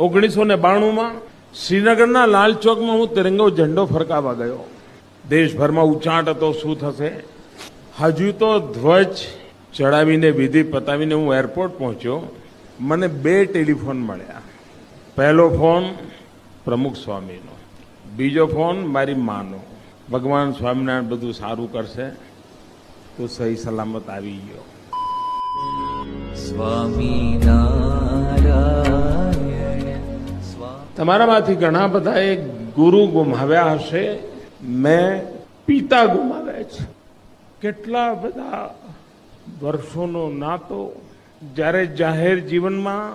1992 શ્રીનગરના લાલ ચોકમાં હું તિરંગો ઝંડો ફરકાવવા ગયો. દેશભરમાં ઉચ્ચાટ હતો, શું થશે. હજુ તો ધ્વજ ચડાવીને વિધિ પતાવીને હું એરપોર્ટ પહોંચ્યો. મને 2 ટેલિફોન મળ્યા. પહેલો ફોન પ્રમુખ સ્વામીનો, બીજો ફોન મારી માનો. ભગવાન સ્વામિનારાયણ બધું સારું કરશે, તો સહી સલામત આવી ગયો. તમારામાંથી ઘણા બધાએ ગુરુ ગુમાવ્યા હશે. મેં પિતા ગુમાવ્યા છે. કેટલા બધા વર્ષોનો નાતો. જ્યારે જાહેર જીવનમાં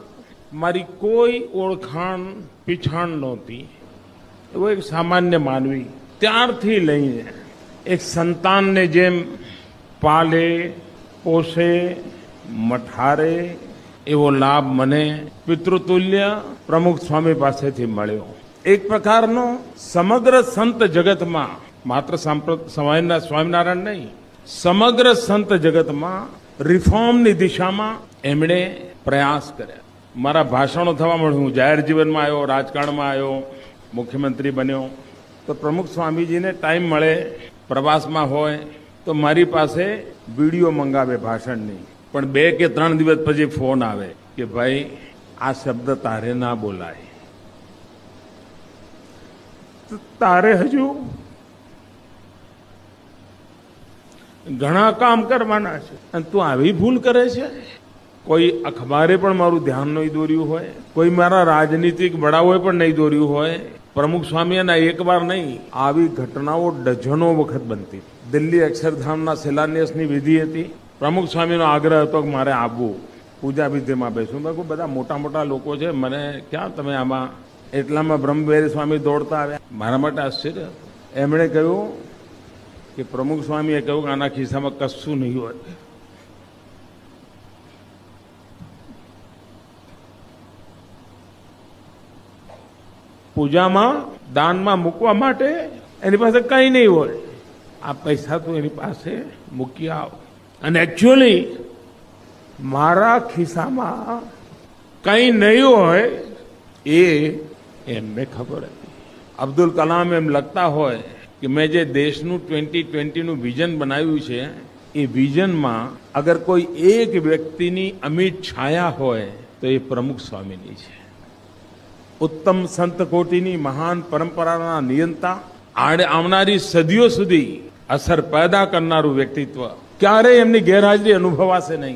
મારી કોઈ ઓળખાણ પીછાણ નહોતી, એવો એક સામાન્ય માનવી, ત્યારથી લઈને એક સંતાનને જેમ પાલે પોષે મઠારે એવો લાભ મને પિતૃતુલ્ય પ્રમુખ સ્વામી પાસેથી મળ્યો. એક પ્રકારનો સમગ્ર સંત જગતમાં, માત્ર સ્વામિનારાયણ નહીં, સમગ્ર સંત જગતમાં રિફોર્મની દિશામાં એમણે પ્રયાસ કર્યા. મારા ભાષણો થવા મળ્યું. હું જાહેર જીવનમાં આવ્યો, રાજકારણમાં આવ્યો, મુખ્યમંત્રી બન્યો. તો પ્રમુખ સ્વામીજીને ટાઈમ મળે, પ્રવાસમાં હોય તો મારી પાસે વિડીયો મંગાવે ભાષણની. પણ 2 કે 3 દિવસ પછી ફોન આવે કે ભાઈ આ શબ્દ તારે ના બોલાય, તારે હજુ ઘણા કામ કરવાના છે અને તું આવી ભૂલ કરે છે. કોઈ અખબારે પણ મારું ધ્યાન નહીં દોર્યું હોય, કોઈ મારા રાજનીતિક વડાઓએ પણ નહીં દોર્યું હોય. પ્રમુખ સ્વામીના એક વાર નહીં, આવી ઘટનાઓ ડઝનો વખત બનતી. દિલ્હી અક્ષરધામના શિલાન્યાસની વિધિ હતી. પ્રમુખ સ્વામીનો આગ્રહ હતો કે મારે આવવું, પૂજા વિધિમાં બેસું. મેં કહ્યું બધા મોટા મોટા લોકો છે, મને ક્યાં તમે આમાં. એટલામાં બ્રહ્મવિહારી સ્વામી દોડતા આવ્યા. મારા માટે આશ્ચર્ય. એમણે કહ્યું કે પ્રમુખ સ્વામીએ કહ્યું કે આના ખિસ્સામાં કશું નહીં હોય. પૂજામાં દાનમાં મૂકવા માટે એની પાસે કંઈ નહીં હોય. આ પૈસા તો એની પાસે મૂકી આવો. અને એકચ્યુઅલી મારા ખિસ્સામાં કંઈ નહીં હોય એ એમને ખબર હતી. અબ્દુલ કલામ એમ લખતા હોય કે મેં જે દેશનું 2020નું વિઝન બનાવ્યું છે, એ વિઝનમાં અગર કોઈ એક વ્યક્તિની અમિટ છાયા હોય તો એ પ્રમુખ સ્વામીની છે. ઉત્તમ સંત કોટીની મહાન પરંપરાના નિયંતા, આવનારી સદીઓ સુધી અસર પેદા કરનારું વ્યક્તિત્વ. ક્યારેય એમની ગેરહાજરી અનુભવાશે નહીં.